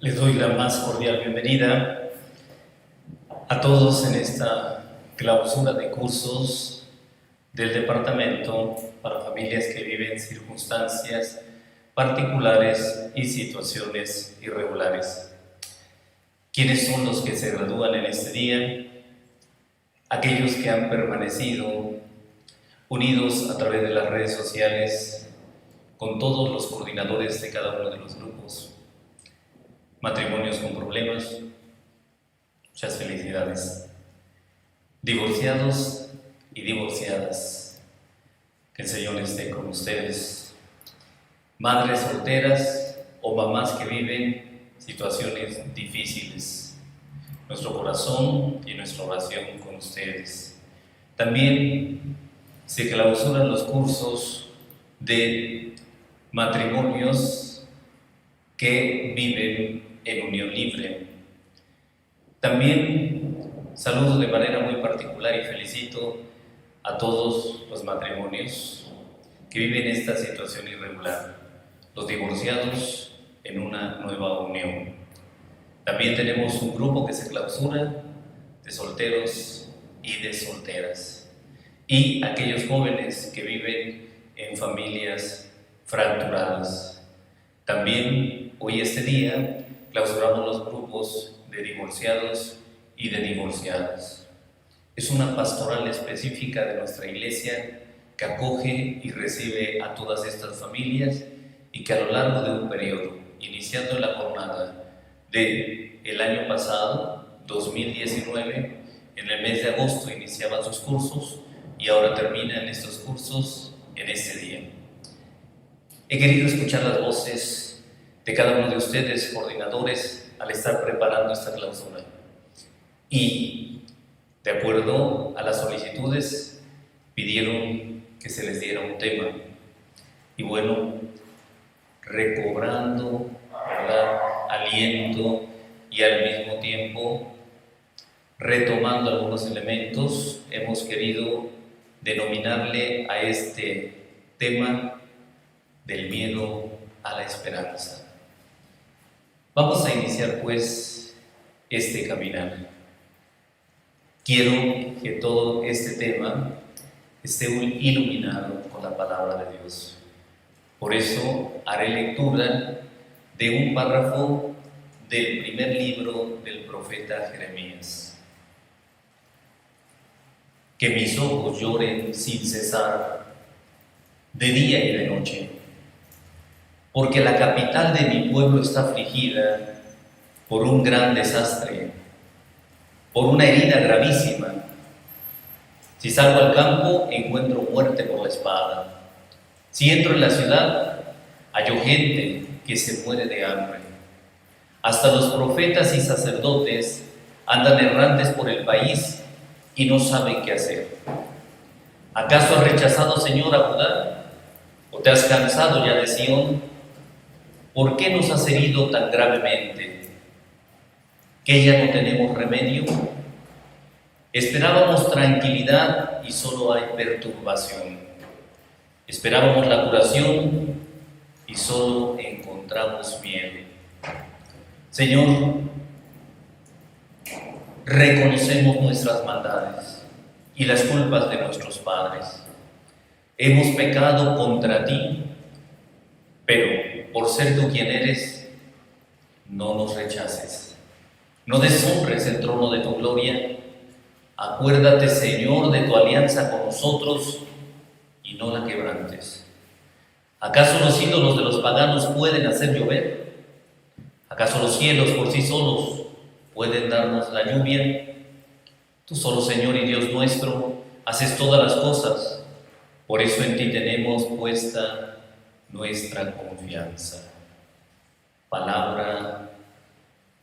Les doy la más cordial bienvenida a todos en esta clausura de cursos del Departamento para Familias que viven circunstancias particulares y situaciones irregulares. ¿Quiénes son los que se gradúan en este día? Aquellos que han permanecido unidos a través de las redes sociales con todos los coordinadores de cada uno de los grupos. Matrimonios con problemas, muchas felicidades. Divorciados y divorciadas, que el Señor esté con ustedes. Madres solteras o mamás que viven situaciones difíciles, nuestro corazón y nuestra oración con ustedes. También se clausuran los cursos de matrimonios que viven en unión libre. También saludo de manera muy particular y felicito a todos los matrimonios que viven esta situación irregular, los divorciados en una nueva unión. También tenemos un grupo que se clausura de solteros y de solteras, y aquellos jóvenes que viven en familias fracturadas. También hoy este día clausuramos los grupos de divorciados y de divorciadas. Es una pastoral específica de nuestra iglesia que acoge y recibe a todas estas familias y que a lo largo de un periodo, iniciando la jornada del año pasado, 2019, en el mes de agosto iniciaban sus cursos y ahora terminan estos cursos en este día. He querido escuchar las voces de cada uno de ustedes, coordinadores, al estar preparando esta clausura. Y, de acuerdo a las solicitudes, pidieron que se les diera un tema. Y bueno, recobrando, ¿verdad?, aliento y al mismo tiempo retomando algunos elementos, hemos querido denominarle a este tema del miedo a la esperanza. Vamos a iniciar pues este caminar. Quiero que todo este tema esté iluminado con la palabra de Dios. Por eso haré lectura de un párrafo del primer libro del profeta Jeremías. Que mis ojos lloren sin cesar, de día y de noche, porque la capital de mi pueblo está afligida por un gran desastre, por una herida gravísima. Si salgo al campo, encuentro muerte por la espada. Si entro en la ciudad, hallo gente que se muere de hambre. Hasta los profetas y sacerdotes andan errantes por el país y no saben qué hacer. ¿Acaso has rechazado, Señor, a Judá? ¿O te has cansado ya de Sión? ¿Por qué nos has herido tan gravemente? ¿Que ya no tenemos remedio? Esperábamos tranquilidad y solo hay perturbación. Esperábamos la curación y solo encontramos miedo. Señor, reconocemos nuestras maldades y las culpas de nuestros padres. Hemos pecado contra ti, pero por ser tú quien eres, no nos rechaces. No deshonres el trono de tu gloria. Acuérdate, Señor, de tu alianza con nosotros y no la quebrantes. ¿Acaso los ídolos de los paganos pueden hacer llover? ¿Acaso los cielos por sí solos pueden darnos la lluvia? Tú solo, Señor y Dios nuestro, haces todas las cosas. Por eso en ti tenemos puesta nuestra confianza. Palabra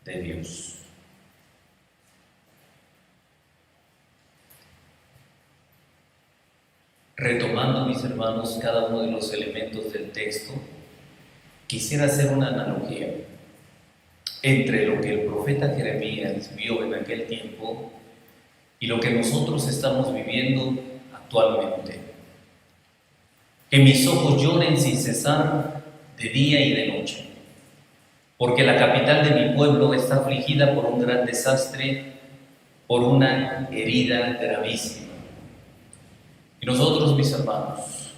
de Dios. Retomando, mis hermanos, cada uno de los elementos del texto, quisiera hacer una analogía entre lo que el profeta Jeremías vio en aquel tiempo y lo que nosotros estamos viviendo actualmente. Que mis ojos lloren sin cesar de día y de noche. porque la capital de mi pueblo está afligida por un gran desastre, por una herida gravísima. Y nosotros, mis hermanos,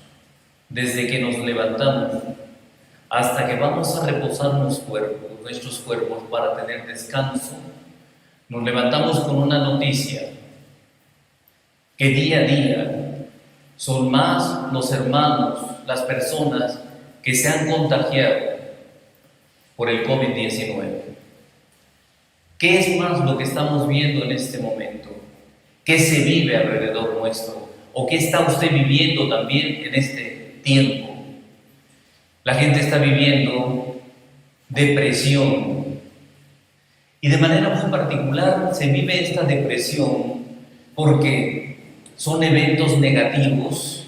desde que nos levantamos hasta que vamos a reposar nuestros cuerpos para tener descanso, nos levantamos con una noticia, que día a día son más los hermanos, las personas que se han contagiado por el COVID-19. ¿Qué es más lo que estamos viendo en este momento? ¿Qué se vive alrededor nuestro? ¿O qué está usted viviendo también en este tiempo? La gente está viviendo depresión. Y de manera muy particular se vive esta depresión porque son eventos negativos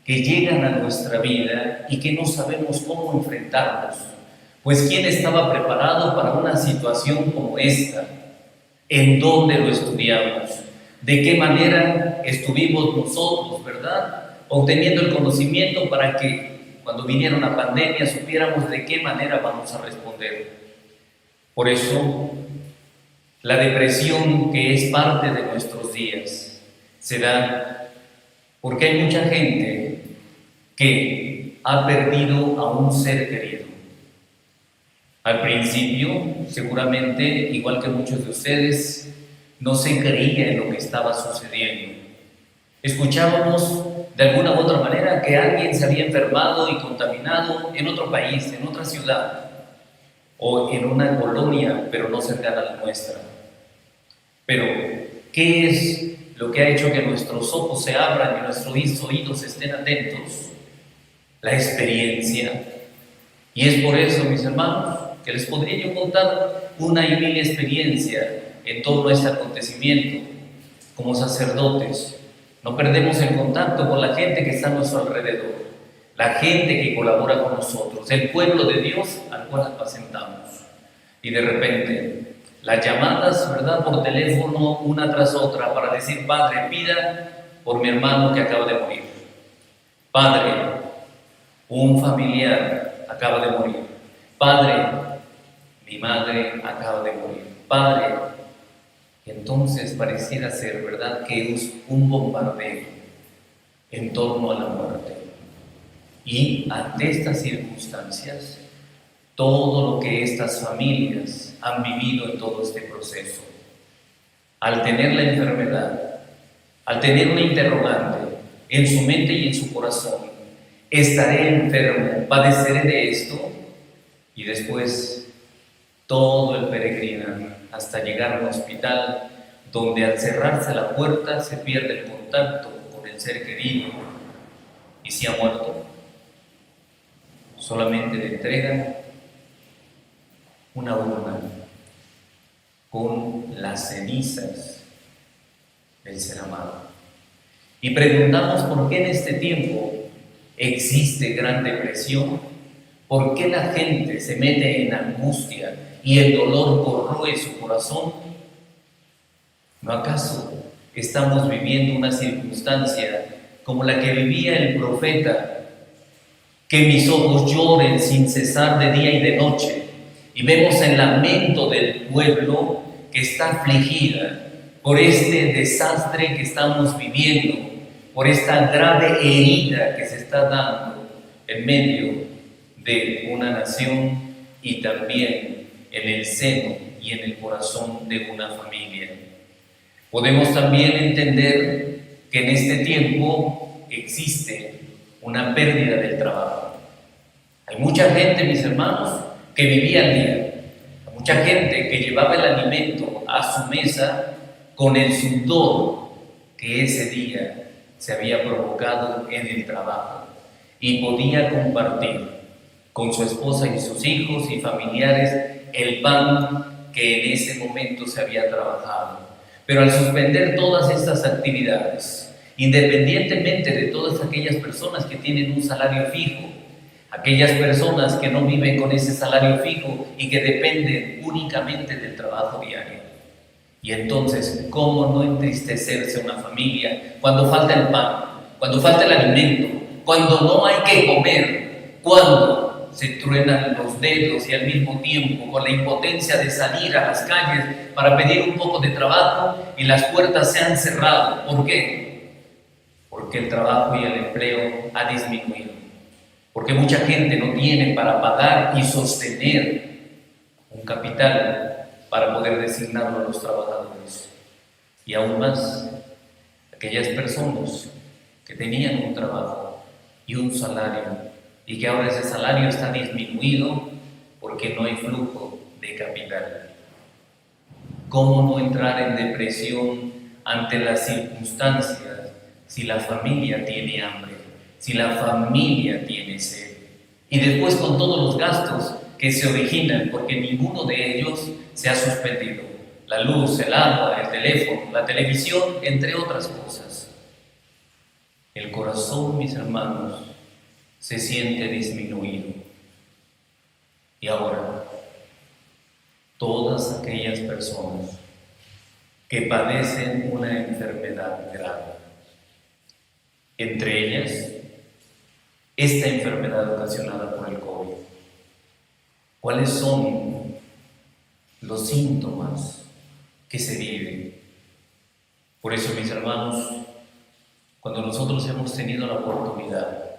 que llegan a nuestra vida y que no sabemos cómo enfrentarlos. Pues ¿quién estaba preparado para una situación como esta? ¿En dónde lo estudiamos? ¿De qué manera estuvimos nosotros, verdad? Obteniendo el conocimiento para que cuando viniera una pandemia supiéramos de qué manera vamos a responder. Por eso, la depresión que es parte de nuestros días se da porque hay mucha gente que ha perdido a un ser querido. Al principio, seguramente, igual que muchos de ustedes, no se creía en lo que estaba sucediendo. Escuchábamos de alguna u otra manera que alguien se había enfermado y contaminado en otro país, en otra ciudad o en una colonia, pero no cercana a la nuestra. Pero, ¿qué es lo que ha hecho que nuestros ojos se abran y nuestros oídos estén atentos? La experiencia. Y es por eso, mis hermanos, que les podría yo contar una y mil experiencia en todo este acontecimiento. Como sacerdotes, no perdemos el contacto con la gente que está a nuestro alrededor, la gente que colabora con nosotros, el pueblo de Dios al cual apacentamos. Y de repente, las llamadas, ¿verdad?, por teléfono, una tras otra, para decir: Padre, pida por mi hermano que acaba de morir. Padre, un familiar acaba de morir. Padre, mi madre acaba de morir. Padre. Entonces pareciera ser, ¿verdad?, que es un bombardeo en torno a la muerte. Y ante estas circunstancias, todo lo que estas familias han vivido en todo este proceso, al tener la enfermedad, al tener una interrogante en su mente y en su corazón: ¿estaré enfermo? ¿Padeceré de esto? Y después todo el peregrinar hasta llegar a un hospital donde al cerrarse la puerta se pierde el contacto con el ser querido, y si ha muerto, solamente le entregan una urna con las cenizas del ser amado. Y preguntamos por qué en este tiempo existe gran depresión, por qué la gente se mete en angustia y el dolor corroe su corazón. ¿No acaso estamos viviendo una circunstancia como la que vivía el profeta? Que mis ojos lloren sin cesar de día y de noche. Y vemos el lamento del pueblo que está afligida por este desastre que estamos viviendo, por esta grave herida que se está dando en medio de una nación y también en el seno y en el corazón de una familia. Podemos también entender que en este tiempo existe una pérdida del trabajo. Hay mucha gente, mis hermanos, que vivía al día. Hay mucha gente que llevaba el alimento a su mesa con el sudor que ese día se había provocado en el trabajo, y podía compartir con su esposa y sus hijos y familiares el pan que en ese momento se había trabajado. Pero al suspender todas estas actividades, independientemente de todas aquellas personas que tienen un salario fijo, aquellas personas que no viven con ese salario fijo y que dependen únicamente del trabajo diario. Y entonces, ¿cómo no entristecerse una familia cuando falta el pan, cuando falta el alimento, cuando no hay que comer, cuando se truenan los dedos y al mismo tiempo con la impotencia de salir a las calles para pedir un poco de trabajo y las puertas se han cerrado. ¿Por qué? Porque el trabajo y el empleo ha disminuido. Porque mucha gente no tiene para pagar y sostener un capital para poder designarlo a los trabajadores. Y aún más, aquellas personas que tenían un trabajo y un salario y que ahora ese salario está disminuido porque no hay flujo de capital. ¿Cómo no entrar en depresión ante las circunstancias si la familia tiene hambre, si la familia tiene sed? Y después con todos los gastos que se originan porque ninguno de ellos se ha suspendido. La luz, el agua, el teléfono, la televisión, entre otras cosas. El corazón, mis hermanos, se siente disminuido. Y ahora, todas aquellas personas que padecen una enfermedad grave, entre ellas, esta enfermedad ocasionada por el COVID. ¿Cuáles son los síntomas que se viven? Por eso, mis hermanos, cuando nosotros hemos tenido la oportunidad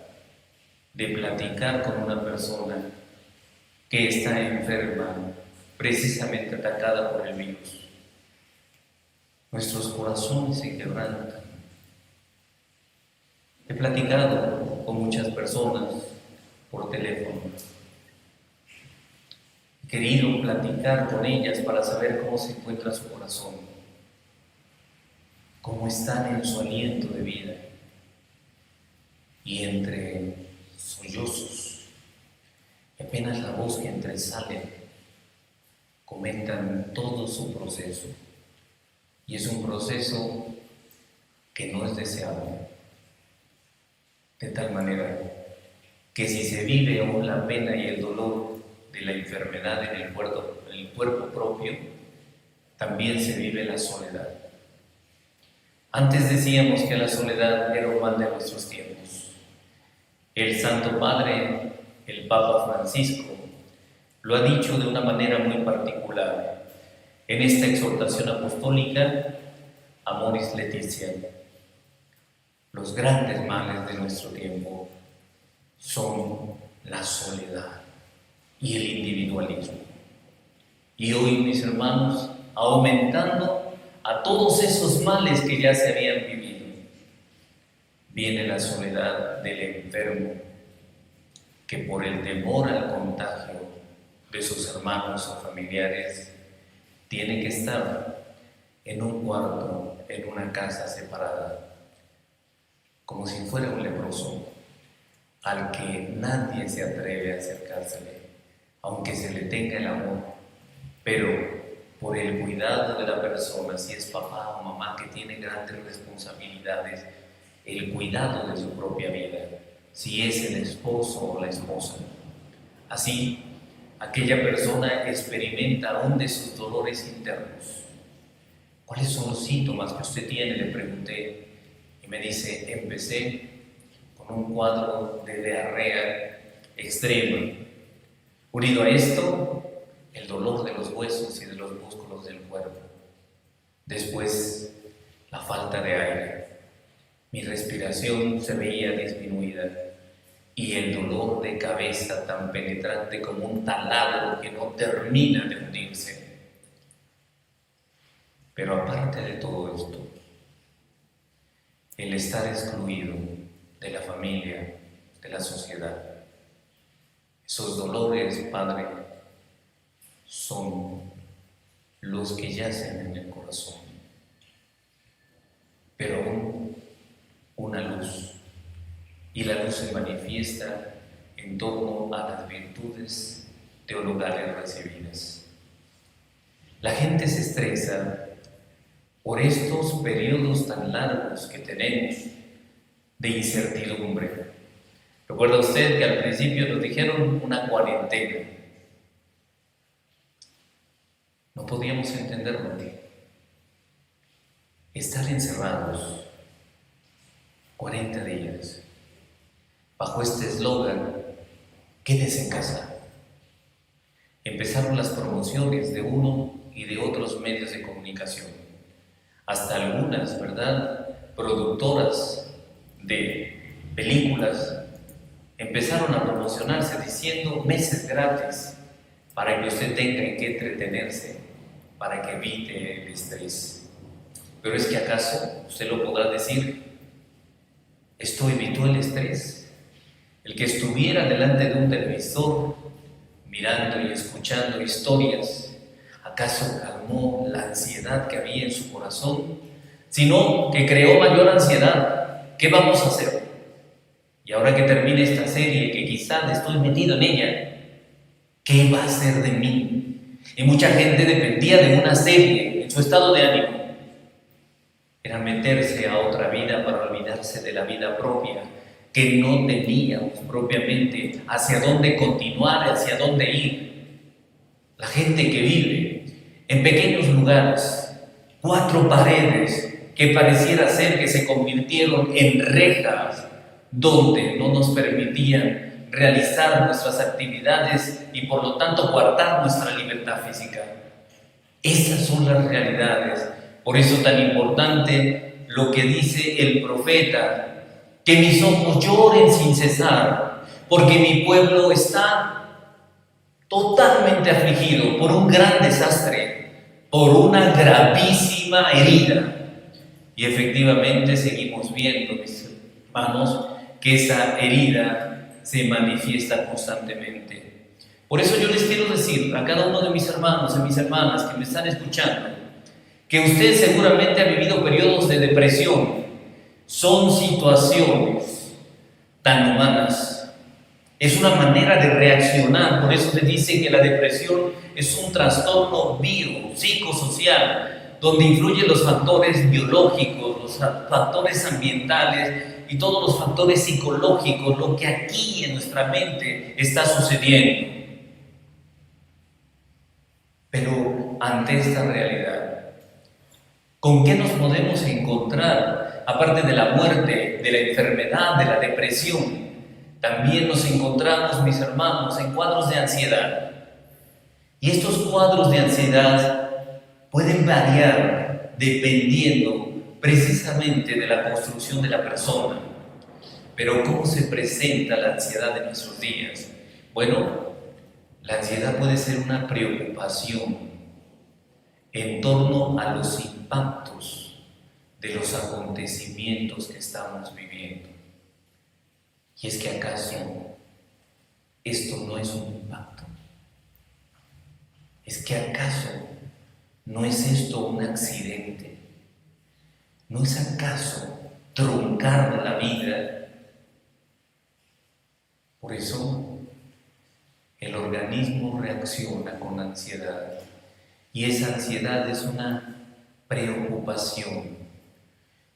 de platicar con una persona que está enferma, precisamente atacada por el virus, nuestros corazones se quebrantan. He platicado con muchas personas por teléfono. He querido platicar con ellas para saber cómo se encuentra su corazón, cómo están en su aliento de vida. Y entre sollozos, apenas la voz que entresale, comentan todo su proceso. Y es un proceso que no es deseable. De tal manera que si se vive aún la pena y el dolor de la enfermedad en el cuerpo propio, también se vive la soledad. Antes decíamos que la soledad era un mal de nuestros tiempos. El Santo Padre, el Papa Francisco, lo ha dicho de una manera muy particular en esta exhortación apostólica, Amoris Laetitia. Los grandes males de nuestro tiempo son la soledad y el individualismo. Y hoy, mis hermanos, aumentando a todos esos males que ya se habían vivido, viene la soledad del enfermo, que por el temor al contagio de sus hermanos o familiares, tiene que estar en un cuarto, en una casa separada, como si fuera un leproso, al que nadie se atreve a acercársele, aunque se le tenga el amor, pero por el cuidado de la persona, si es papá o mamá que tiene grandes responsabilidades, el cuidado de su propia vida, si es el esposo o la esposa. Así, aquella persona experimenta aún de sus dolores internos. ¿Cuáles son los síntomas que usted tiene?, le pregunté. Y me dice, empecé con un cuadro de diarrea extrema. Unido a esto, el dolor de los huesos y de los músculos del cuerpo. Después, la falta de aire. Mi respiración se veía disminuida. Y el dolor de cabeza tan penetrante como un taladro que no termina de hundirse. Pero aparte de todo esto, el estar excluido de la familia, de la sociedad, esos dolores, Padre, son los que yacen en el corazón. Pero aún una luz, y la luz se manifiesta en torno a las virtudes teologales recibidas. La gente se estresa por estos periodos tan largos que tenemos de incertidumbre. ¿Recuerda usted que al principio nos dijeron una cuarentena? No podíamos entenderlo. Estar encerrados 40 días bajo este eslogan quédese en casa. Empezaron las promociones de uno y de otros medios de comunicación. Hasta algunas, ¿verdad?, productoras de películas empezaron a promocionarse diciendo meses gratis para que usted tenga en qué entretenerse, para que evite el estrés. Pero es que ¿acaso usted lo podrá decir? ¿Esto evitó el estrés? El que estuviera delante de un televisor mirando y escuchando historias, ¿acaso calmó la ansiedad que había en su corazón? Sino que creó mayor ansiedad. ¿Qué vamos a hacer? Y ahora que termine esta serie, que quizás estoy metido en ella, ¿qué va a hacer de mí? Y mucha gente dependía de una serie en su estado de ánimo. Era meterse a otra vida para olvidarse de la vida propia, que no teníamos propiamente hacia dónde continuar, hacia dónde ir. La gente que vive en pequeños lugares, 4 paredes, que pareciera ser que se convirtieron en rejas, donde no nos permitían realizar nuestras actividades y por lo tanto guardar nuestra libertad física. Esas son las realidades. Por eso tan importante lo que dice el profeta, que mis ojos lloren sin cesar, porque mi pueblo está totalmente afligido por un gran desastre, por una gravísima herida. Y efectivamente seguimos viendo, mis hermanos, que esa herida se manifiesta constantemente. Por eso yo les quiero decir a cada uno de mis hermanos y mis hermanas que me están escuchando, que usted seguramente ha vivido periodos de depresión. Son situaciones tan humanas. Es una manera de reaccionar. Por eso se dice que la depresión es un trastorno psicosocial, donde influyen los factores biológicos, los factores ambientales y todos los factores psicológicos, lo que aquí en nuestra mente está sucediendo. Pero ante esta realidad, ¿con qué nos podemos encontrar? Aparte de la muerte, de la enfermedad, de la depresión, también nos encontramos, mis hermanos, en cuadros de ansiedad. Y estos cuadros de ansiedad pueden variar dependiendo precisamente de la construcción de la persona. Pero ¿cómo se presenta la ansiedad en nuestros días? Bueno, la ansiedad puede ser una preocupación en torno a los impactos de los acontecimientos que estamos viviendo. Y es que ¿acaso esto no es un impacto? ¿Es que acaso no es esto un accidente? ¿No es acaso truncar la vida? Por eso el organismo reacciona con ansiedad, y esa ansiedad es una preocupación.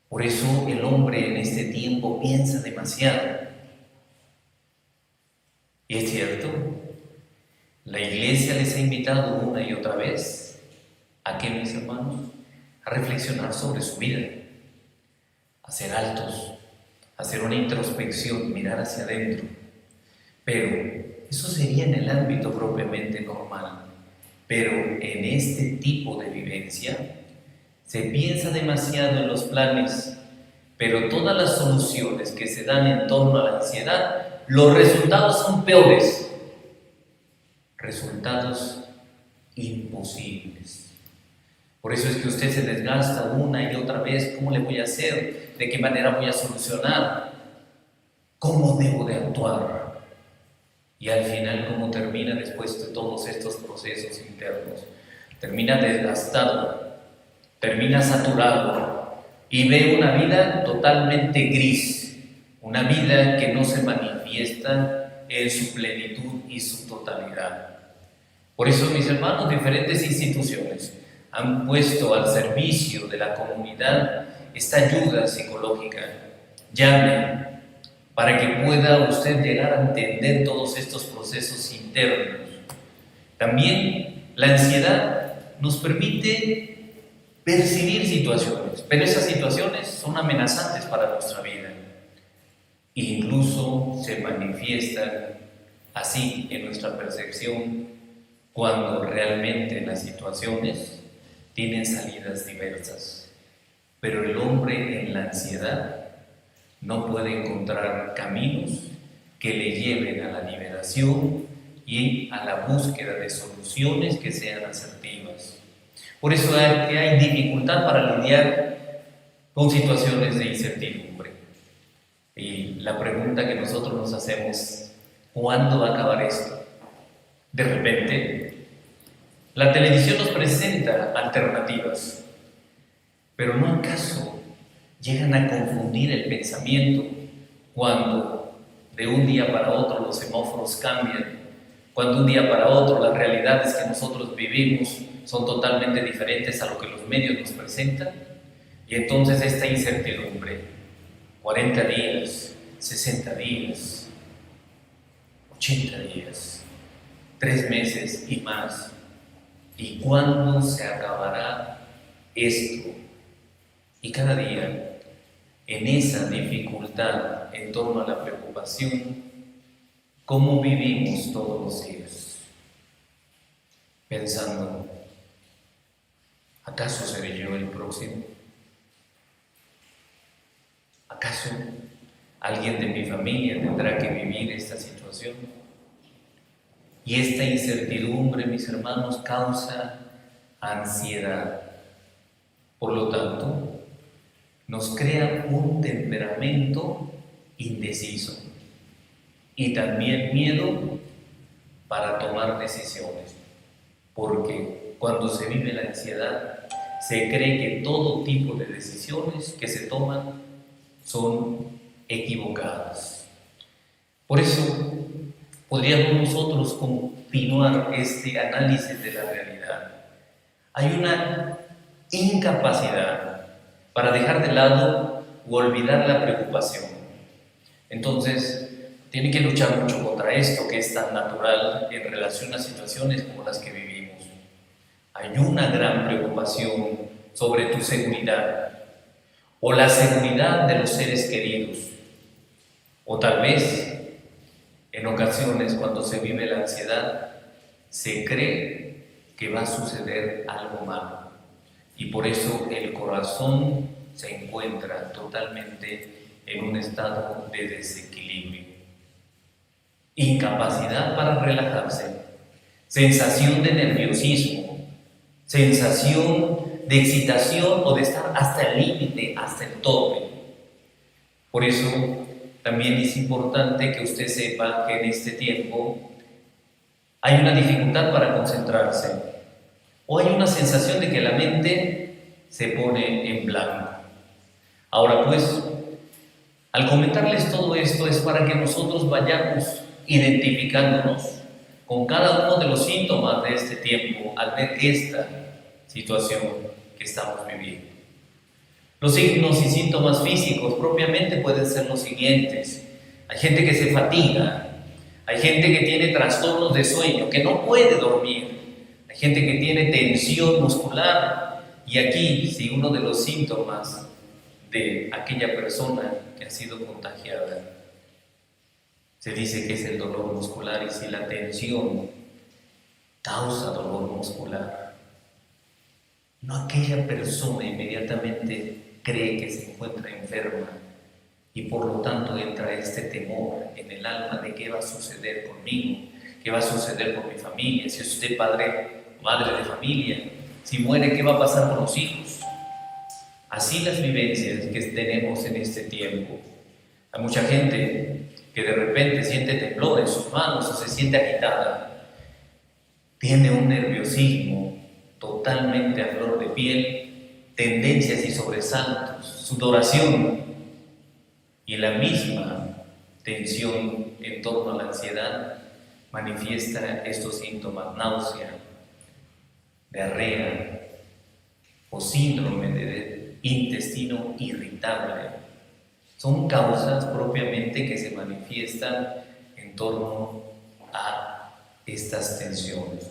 Por eso el hombre en este tiempo piensa demasiado. Y es cierto, la iglesia les ha invitado una y otra vez a que, mis hermanos, a reflexionar sobre su vida, a ser altos, a hacer una introspección, mirar hacia adentro. Pero eso sería en el ámbito propiamente normal. Pero en este tipo de vivencia se piensa demasiado en los planes, pero todas las soluciones que se dan en torno a la ansiedad, los resultados son peores, resultados imposibles. Por eso es que usted se desgasta una y otra vez. ¿Cómo le voy a hacer? ¿De qué manera voy a solucionar? ¿Cómo debo de actuar? Y al final, ¿cómo termina después de todos estos procesos internos? Termina desgastado, termina saturado y ve una vida totalmente gris, una vida que no se manifiesta en su plenitud y su totalidad. Por eso, mis hermanos, diferentes instituciones han puesto al servicio de la comunidad esta ayuda psicológica. Llame para que pueda usted llegar a entender todos estos procesos internos. También la ansiedad nos permite percibir situaciones, pero esas situaciones son amenazantes para nuestra vida. Incluso se manifiestan así en nuestra percepción, cuando realmente las situaciones tienen salidas diversas. Pero el hombre en la ansiedad no puede encontrar caminos que le lleven a la liberación y a la búsqueda de soluciones que sean asertivas. Por eso hay dificultad para lidiar con situaciones de incertidumbre. Y la pregunta que nosotros nos hacemos, ¿cuándo va a acabar esto? De repente, la televisión nos presenta alternativas, pero ¿no acaso llegan a confundir el pensamiento cuando de un día para otro los semáforos cambian, cuando un día para otro las realidades que nosotros vivimos son totalmente diferentes a lo que los medios nos presentan? Y entonces esta incertidumbre, 40 días, 60 días, 80 días, 3 meses y más. ¿Y cuándo se acabará esto? Y cada día, en esa dificultad en torno a la preocupación, ¿cómo vivimos todos los días? Pensando, ¿acaso seré yo el próximo? ¿Acaso alguien de mi familia tendrá que vivir esta situación? Y esta incertidumbre, mis hermanos, causa ansiedad. Por lo tanto, nos crea un temperamento indeciso y también miedo para tomar decisiones. Porque cuando se vive la ansiedad, se cree que todo tipo de decisiones que se toman son equivocadas. Por eso, podríamos nosotros continuar este análisis de la realidad. Hay una incapacidad para dejar de lado o olvidar la preocupación. Entonces, tiene que luchar mucho contra esto que es tan natural en relación a situaciones como las que vivimos. Hay una gran preocupación sobre tu seguridad o la seguridad de los seres queridos, o tal vez en ocasiones, cuando se vive la ansiedad, se cree que va a suceder algo malo y por eso el corazón se encuentra totalmente en un estado de desequilibrio. Incapacidad para relajarse, sensación de nerviosismo, sensación de excitación o de estar hasta el límite, hasta el tope. Por eso también es importante que usted sepa que en este tiempo hay una dificultad para concentrarse o hay una sensación de que la mente se pone en blanco. Ahora pues, al comentarles todo esto es para que nosotros vayamos identificándonos con cada uno de los síntomas de este tiempo al ver esta situación que estamos viviendo. Los signos y síntomas físicos propiamente pueden ser los siguientes. Hay gente que se fatiga, hay gente que tiene trastornos de sueño, que no puede dormir, hay gente que tiene tensión muscular, y aquí, si uno de los síntomas de aquella persona que ha sido contagiada, se dice que es el dolor muscular, y si la tensión causa dolor muscular, no aquella persona inmediatamente cree que se encuentra enferma y por lo tanto entra este temor en el alma de qué va a suceder conmigo, qué va a suceder con mi familia, si es usted padre o madre de familia, si muere, qué va a pasar con los hijos. Así las vivencias que tenemos en este tiempo. Hay mucha gente que de repente siente temblor en sus manos o se siente agitada, tiene un nerviosismo totalmente a flor de piel, tendencias y sobresaltos, sudoración y la misma tensión en torno a la ansiedad manifiesta estos síntomas: náusea, diarrea o síndrome de intestino irritable. Son causas propiamente que se manifiestan en torno a estas tensiones.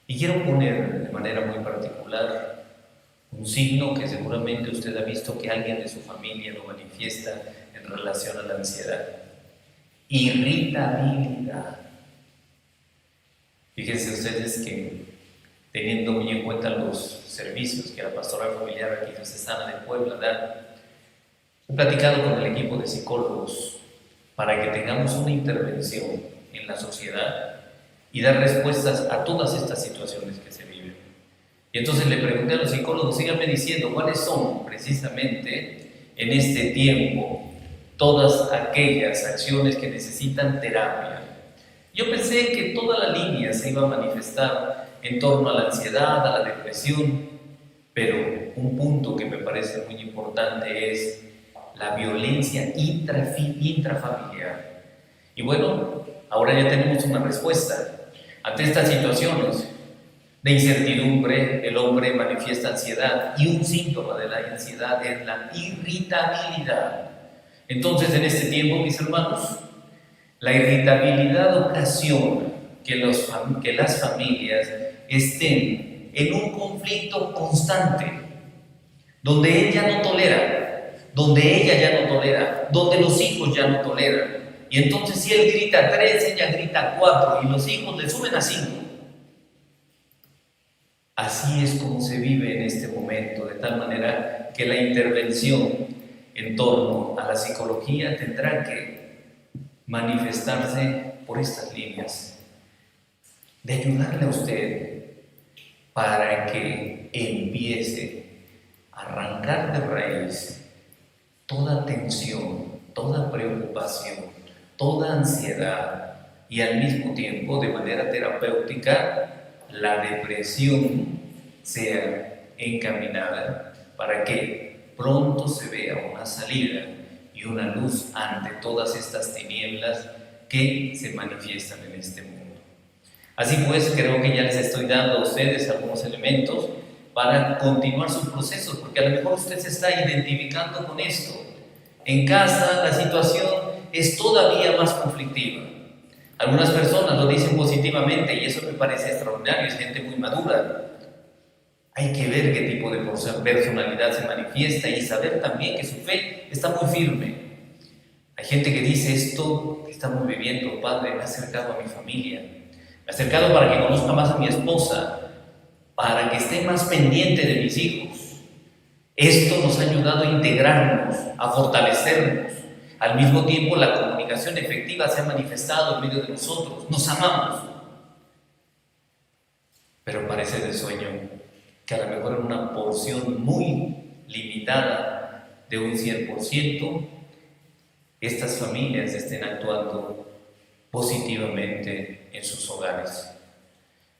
Y quiero poner de manera muy particular un signo que seguramente usted ha visto que alguien de su familia lo manifiesta en relación a la ansiedad. irritabilidad. Fíjense ustedes que, teniendo muy en cuenta los servicios que la pastoral familiar aquí diocesana de Puebla da, he platicado con el equipo de psicólogos para que tengamos una intervención en la sociedad y dar respuestas a todas estas situaciones que se viven. Y entonces le pregunté a los psicólogos, síganme diciendo cuáles son precisamente en este tiempo todas aquellas acciones que necesitan terapia. Yo pensé que toda la línea se iba a manifestar en torno a la ansiedad, a la depresión, pero un punto que me parece muy importante es la violencia intrafamiliar. Y bueno, ahora ya tenemos una respuesta. Ante estas situaciones de incertidumbre, el hombre manifiesta ansiedad y un síntoma de la ansiedad es la irritabilidad. Entonces, en este tiempo, mis hermanos, la irritabilidad ocasiona que las familias estén en un conflicto constante, donde ella no tolera, donde ella ya no tolera, donde los hijos ya no toleran. Y entonces si él grita 3, ella grita 4 y los hijos le suben a 5. Así es como se vive en este momento, de tal manera que la intervención en torno a la psicología tendrá que manifestarse por estas líneas, de ayudarle a usted para que empiece a arrancar de raíz toda tensión, toda preocupación, toda ansiedad y al mismo tiempo, de manera terapéutica, la depresión sea encaminada para que pronto se vea una salida y una luz ante todas estas tinieblas que se manifiestan en este mundo. Así pues, creo que ya les estoy dando a ustedes algunos elementos para continuar sus procesos, porque a lo mejor usted se está identificando con esto. En casa la situación es todavía más conflictiva. Algunas personas lo dicen positivamente y eso me parece extraordinario, es gente muy madura. Hay que ver qué tipo de personalidad se manifiesta y saber también que su fe está muy firme. Hay gente que dice: esto que estamos viviendo, Padre, me ha acercado a mi familia, me ha acercado para que conozca más a mi esposa, para que esté más pendiente de mis hijos. Esto nos ha ayudado a integrarnos, a fortalecernos. Al mismo tiempo, la comunicación efectiva se ha manifestado en medio de nosotros. Nos amamos. Pero parece de sueño que a lo mejor en una porción muy limitada de un 100%, estas familias estén actuando positivamente en sus hogares.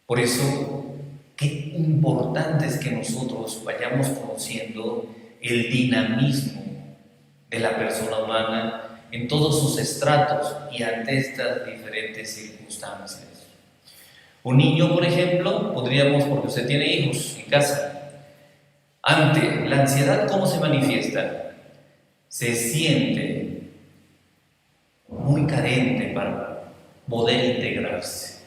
Por eso, qué importante es que nosotros vayamos conociendo el dinamismo de la persona humana en todos sus estratos y ante estas diferentes circunstancias. Un niño, por ejemplo, podríamos, porque usted tiene hijos en casa, ante la ansiedad, ¿cómo se manifiesta? Se siente muy carente para poder integrarse.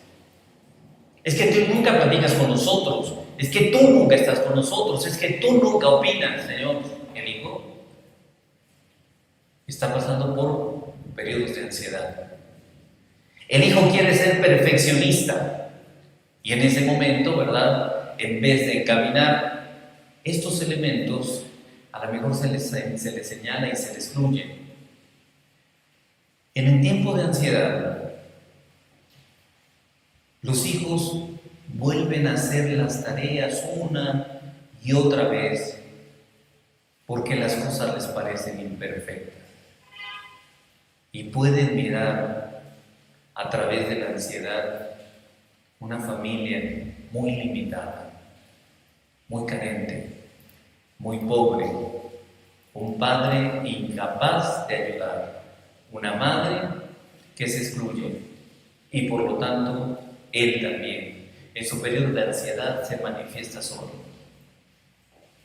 Es que tú nunca platicas con nosotros, es que tú nunca estás con nosotros, es que tú nunca opinas, Señor. El hijo está pasando por periodos de ansiedad. El hijo quiere ser perfeccionista y en ese momento, ¿verdad?, en vez de encaminar estos elementos, a lo mejor se les señala y se les excluye. En el tiempo de ansiedad, los hijos vuelven a hacer las tareas una y otra vez porque las cosas les parecen imperfectas y pueden mirar a través de la ansiedad una familia muy limitada, muy carente, muy pobre, un padre incapaz de ayudar, una madre que se excluye y por lo tanto él también en su periodo de ansiedad se manifiesta solo,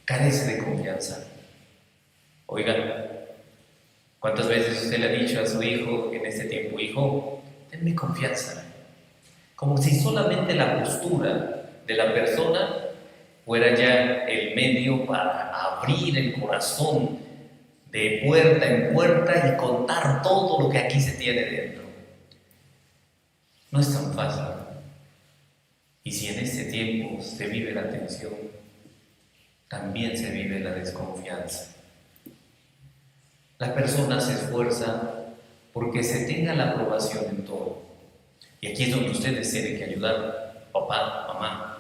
carece de confianza. Oigan, ¿cuántas veces usted le ha dicho a su hijo en este tiempo: hijo, tenme confianza? Como si solamente la postura de la persona fuera ya el medio para abrir el corazón de puerta en puerta y contar todo lo que aquí se tiene dentro. no es tan fácil. Y si en este tiempo se vive la tensión, también se vive la desconfianza. La persona se esfuerza porque se tenga la aprobación en todo. Y aquí es donde ustedes tienen que ayudar, papá, mamá.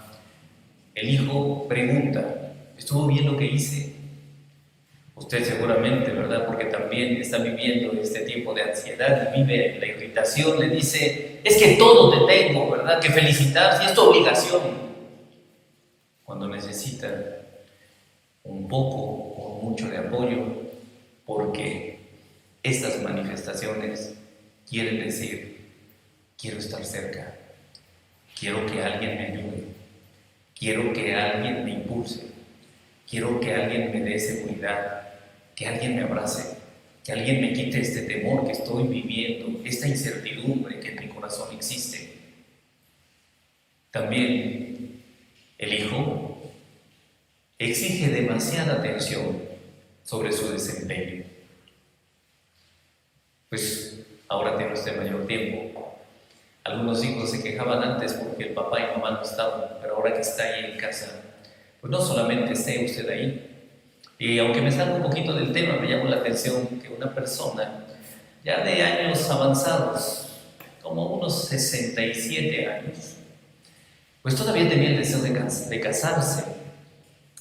El hijo pregunta, ¿estuvo bien lo que hice? Usted seguramente, ¿verdad? Porque también está viviendo este tiempo de ansiedad y vive la irritación, le dice, es que todo te tengo, ¿verdad? Que felicitar, si es tu obligación. Cuando necesita un poco o mucho de apoyo, porque estas manifestaciones quieren decir, quiero estar cerca, quiero que alguien me ayude, quiero que alguien me impulse, quiero que alguien me dé seguridad, que alguien me abrace, que alguien me quite este temor que estoy viviendo, esta incertidumbre que en mi corazón existe. También el hijo exige demasiada atención sobre su desempeño. Pues ahora tiene usted mayor tiempo. Algunos hijos se quejaban antes porque el papá y mamá no estaban, pero ahora que está ahí en casa, pues no solamente esté usted ahí. Y aunque me salga un poquito del tema, me llamó la atención que una persona ya de años avanzados, como unos 67 años, pues todavía tenía el deseo de casarse.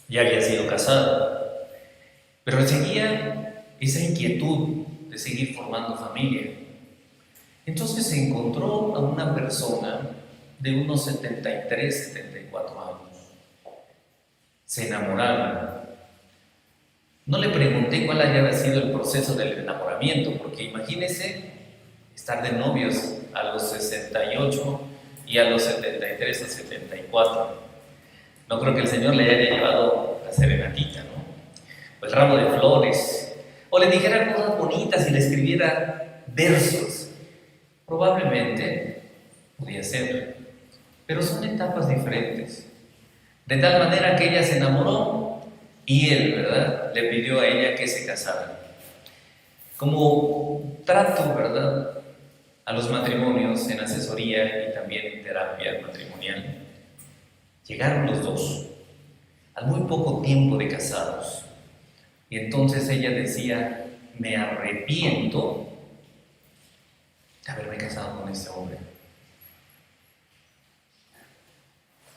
Ya había sido casado, pero seguía esa inquietud de seguir formando familia. Entonces se encontró a una persona de unos 73, 74 años. Se enamoraron. No le pregunté cuál haya sido el proceso del enamoramiento, porque imagínese estar de novios a los 68 y a los 73 o 74. No creo que el Señor le haya llevado la serenatita, ¿no? O el ramo de flores, o le dijera cosas bonitas y le escribiera versos. Probablemente podía ser, pero son etapas diferentes. De tal manera que ella se enamoró y él, ¿verdad?, le pidió a ella que se casara. Como trato, ¿verdad?, a los matrimonios en asesoría y también en terapia matrimonial, llegaron los dos al muy poco tiempo de casados. Y entonces ella decía, me arrepiento de haberme casado con este hombre.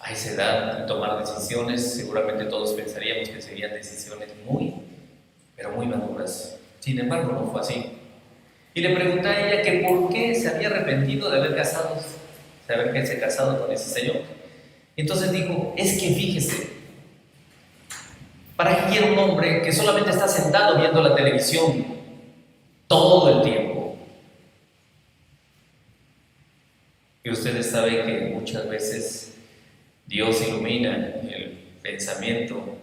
A esa edad, tomar decisiones, seguramente todos pensaríamos que serían decisiones pero muy maduras. Sin embargo, no fue así. Y le pregunté a ella que por qué se había arrepentido de haberse casado con ese señor. Y entonces dijo, es que fíjese, ¿para qué quiere un hombre que solamente está sentado viendo la televisión todo el tiempo? Y ustedes saben que muchas veces Dios ilumina el pensamiento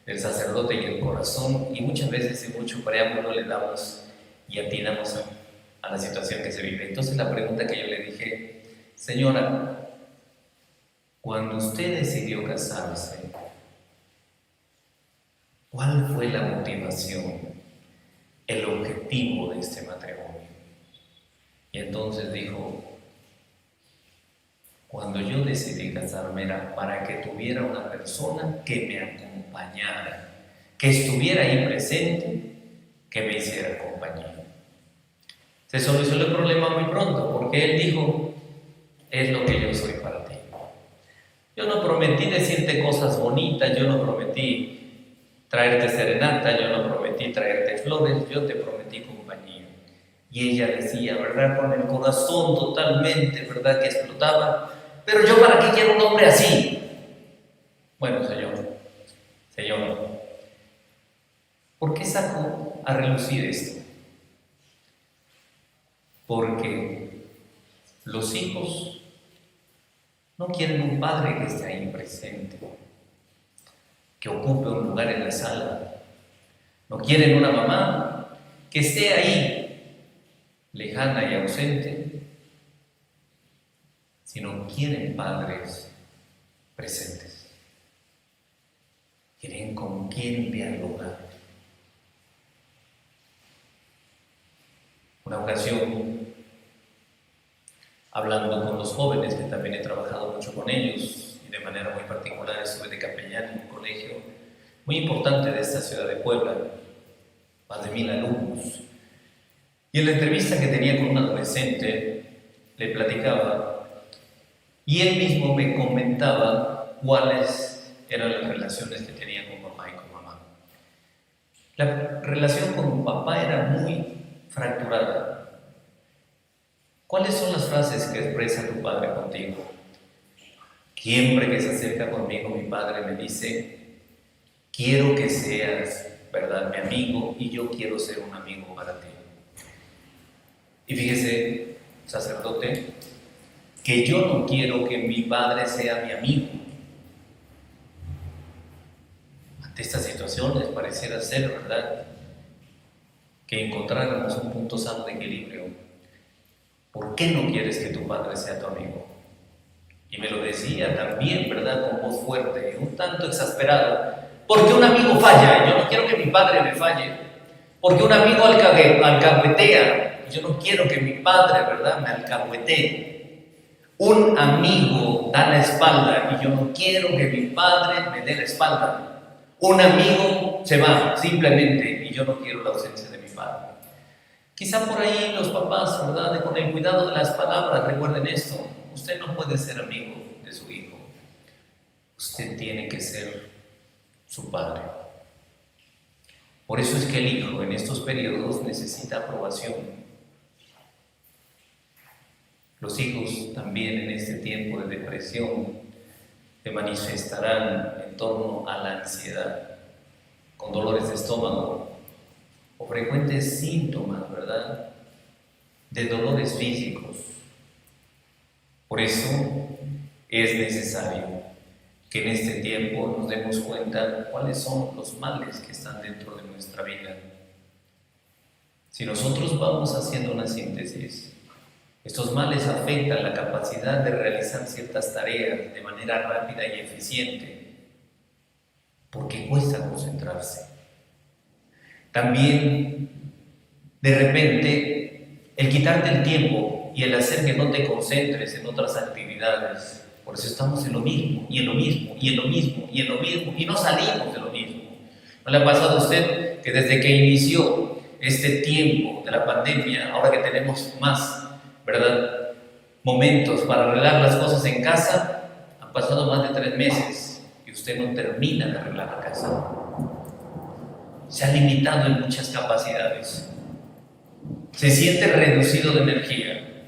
del sacerdote y el corazón, y muchas veces sin mucho preámbulo le damos y atinamos a la situación que se vive. Entonces la pregunta que yo le dije, señora, cuando usted decidió casarse, ¿cuál fue la motivación, el objetivo de este matrimonio? Y entonces dijo, cuando yo decidí casarme era para que tuviera una persona que me acompañara, que estuviera ahí presente, que me hiciera compañía. Se solucionó el problema muy pronto, porque él dijo, es lo que yo soy para ti. Yo no prometí decirte cosas bonitas, yo no prometí traerte serenata, yo no prometí traerte flores, yo te prometí compañía. Y ella decía, ¿verdad?, con el corazón totalmente, ¿verdad?, que explotaba, pero yo ¿para qué quiero un hombre así? Bueno, Señor, ¿por qué saco a relucir esto? Porque los hijos no quieren un padre que esté ahí presente, que ocupe un lugar en la sala. No quieren una mamá que esté ahí, lejana y ausente, sino quieren padres presentes. Quieren con quién dialogar. Una ocasión hablando con los jóvenes, que también he trabajado mucho con ellos, y de manera muy particular estuve de capellán en un colegio muy importante de esta ciudad de Puebla, más de 1000 alumnos. Y en la entrevista que tenía con un adolescente, le platicaba, y él mismo me comentaba cuáles eran las relaciones que tenía con papá y con mamá. La relación con papá era muy fracturada. ¿Cuáles son las frases que expresa tu padre contigo? Siempre que se acerca conmigo, mi padre me dice: quiero que seas, ¿verdad?, mi amigo, y yo quiero ser un amigo para ti. Y fíjese, sacerdote, que yo no quiero que mi padre sea mi amigo. Ante estas situaciones pareciera ser, ¿verdad?, que encontráramos un punto sano de equilibrio. ¿Por qué no quieres que tu padre sea tu amigo? Y me lo decía también, ¿verdad?, con voz fuerte, un tanto exasperado. Porque un amigo falla, yo no quiero que mi padre me falle. Porque un amigo alcahuetea, yo no quiero que mi padre, ¿verdad?, me alcahuetee. Un amigo da la espalda y yo no quiero que mi padre me dé la espalda. Un amigo se va simplemente y yo no quiero la ausencia de mi padre. Quizá por ahí los papás, ¿verdad?, con el cuidado de las palabras, recuerden esto: usted no puede ser amigo de su hijo, usted tiene que ser su padre. Por eso es que el hijo en estos periodos necesita aprobación. Los hijos también en este tiempo de depresión se manifestarán en torno a la ansiedad, con dolores de estómago o frecuentes síntomas, ¿verdad?, de dolores físicos. Por eso es necesario que en este tiempo nos demos cuenta cuáles son los males que están dentro de nuestra vida. Si nosotros vamos haciendo una síntesis, estos males afectan la capacidad de realizar ciertas tareas de manera rápida y eficiente, porque cuesta concentrarse. También, de repente, el quitarte el tiempo y el hacer que no te concentres en otras actividades. Por eso estamos en lo mismo, y en lo mismo, y en lo mismo, y en lo mismo, y no salimos de lo mismo. ¿No le ha pasado a usted que desde que inició este tiempo de la pandemia, ahora que tenemos más, ¿verdad?, momentos para arreglar las cosas en casa, han pasado más de 3 meses y usted no termina de arreglar la casa? Se ha limitado en muchas capacidades. Se siente reducido de energía.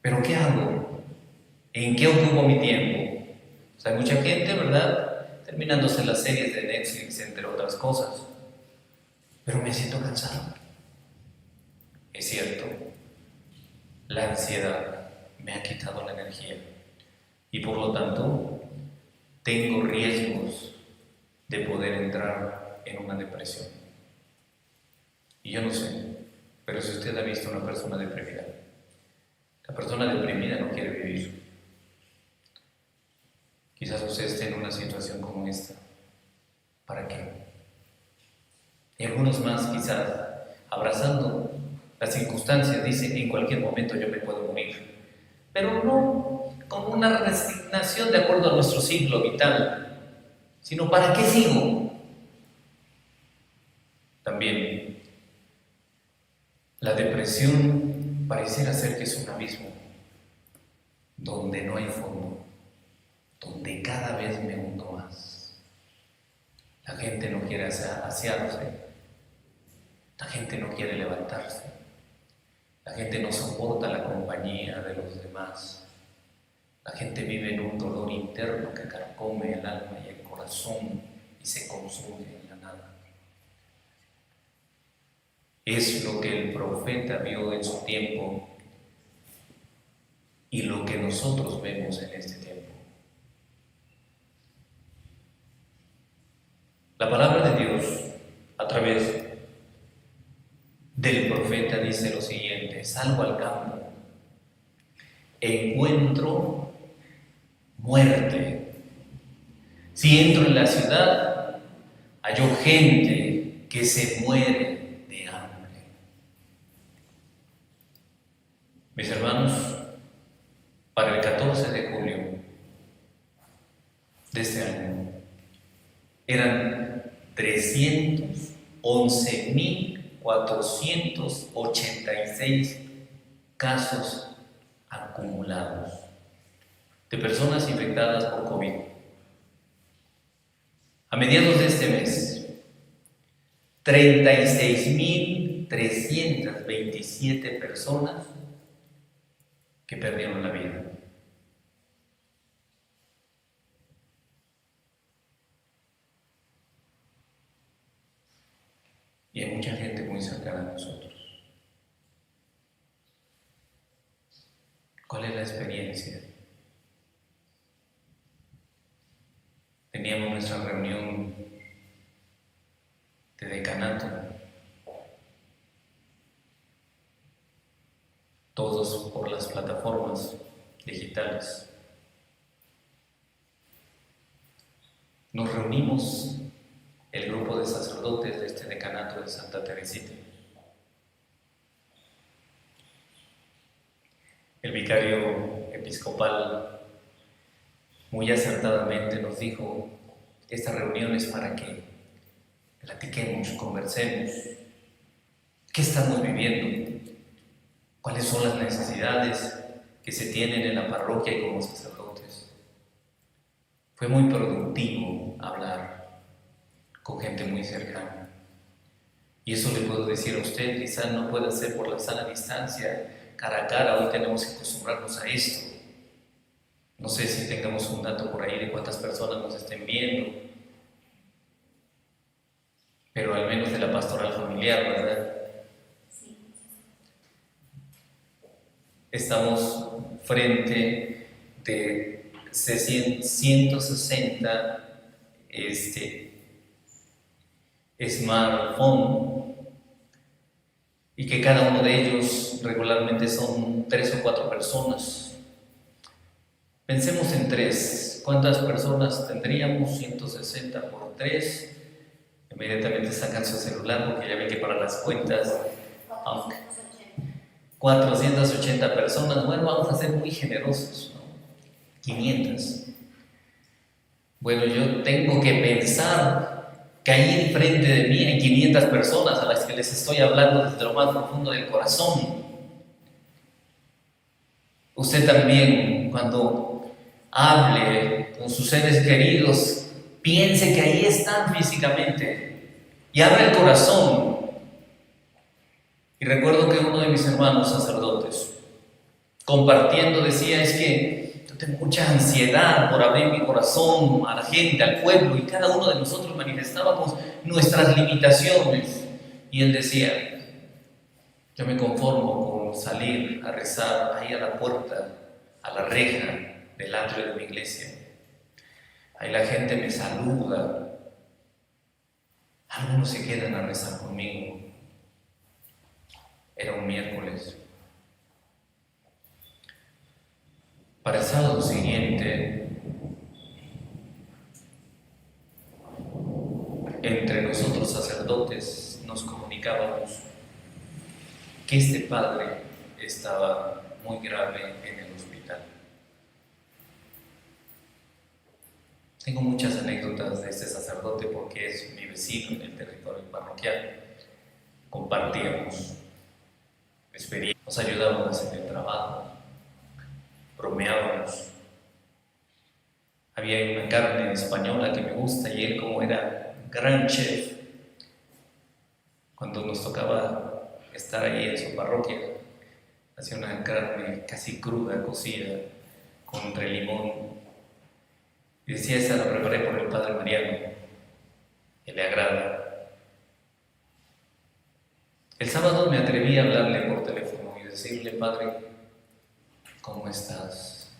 ¿Pero qué hago? ¿En qué ocupo mi tiempo? O sea, hay mucha gente, ¿verdad?, terminándose las series de Netflix, entre otras cosas. Pero me siento cansado. Es cierto, la ansiedad me ha quitado la energía y por lo tanto tengo riesgos de poder entrar en una depresión. Y yo no sé, pero si usted ha visto a una persona deprimida, la persona deprimida no quiere vivir. Quizás usted esté en una situación como esta. ¿Para qué? Y algunos más, quizás, abrazando las circunstancias, dicen: en cualquier momento yo me puedo morir. Pero no con una resignación de acuerdo a nuestro ciclo vital, sino ¿para qué sigo? También, la depresión pareciera ser que es un abismo donde no hay fondo, donde cada vez me hundo más. La gente no quiere asearse, la gente no quiere levantarse, la gente no soporta la compañía de los demás, la gente vive en un dolor interno que carcome el alma y el corazón y se consume en la nada. Es lo que el profeta vio en su tiempo y lo que nosotros vemos en este tiempo. La palabra de Dios, a través del profeta, dice lo siguiente: salgo al campo, encuentro muerte. Si entro en la ciudad, hallo gente que se muere de hambre. Mis hermanos, año eran 311.486 casos acumulados de personas infectadas por COVID. A mediados de este mes, 36.327 personas que perdieron la vida. Y hay mucha gente muy cercana a nosotros. ¿Cuál es la experiencia? Teníamos nuestra reunión de decanato, todos por las plataformas digitales. Nos reunimos el grupo de sacerdotes de este decanato de Santa Teresita. El vicario episcopal muy acertadamente nos dijo: esta reunión es para que platiquemos, conversemos, qué estamos viviendo, cuáles son las necesidades que se tienen en la parroquia y como sacerdotes. Fue muy productivo hablar con gente muy cercana. Y eso le puedo decir a usted, quizás no pueda ser por la sana distancia, cara a cara, hoy tenemos que acostumbrarnos a esto. No sé si tengamos un dato por ahí de cuántas personas nos estén viendo, pero al menos de la pastoral familiar, ¿verdad? Estamos frente de 160 smartphone, y que cada uno de ellos regularmente son 3 o 4 personas. Pensemos en 3. ¿Cuántas personas tendríamos? 160 por 3. Inmediatamente sacan su celular porque ya ven que para las cuentas, aunque 480 personas, bueno, vamos a ser muy generosos, ¿no? 500. Bueno, yo tengo que pensar que ahí enfrente de mí hay 500 personas a las que les estoy hablando desde lo más profundo del corazón. Usted también, cuando hable con sus seres queridos, piense que ahí están físicamente y abra el corazón. Y recuerdo que uno de mis hermanos sacerdotes, compartiendo, decía: es que yo tengo mucha ansiedad por abrir mi corazón a la gente, al pueblo, y cada uno de nosotros manifestábamos nuestras limitaciones. Y él decía: yo me conformo con salir a rezar ahí a la puerta, a la reja del atrio de mi iglesia. Ahí la gente me saluda, algunos se quedan a rezar conmigo. Era un miércoles. Para el sábado siguiente, entre nosotros sacerdotes nos comunicábamos que este padre estaba muy grave en el hospital. Tengo muchas anécdotas de este sacerdote porque es mi vecino en el territorio parroquial. Compartíamos experiencias, nos ayudábamos en el trabajo, bromeábamos. Había una carne española que me gusta y él, como era gran chef, cuando nos tocaba estar ahí en su parroquia, hacía una carne casi cruda, cocida, con entre limón. Y decía: esa la preparé por el padre Mariano, que le agrada. El sábado me atreví a hablarle por teléfono y decirle: padre, ¿cómo estás?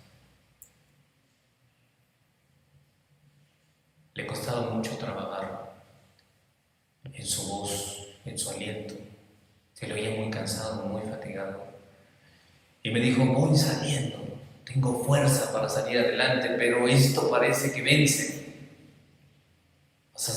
Le costaba mucho trabajar en su voz, en su aliento. Se le oía muy cansado, muy fatigado. Y me dijo: voy saliendo, tengo fuerza para salir adelante, pero esto parece que vence. Vas a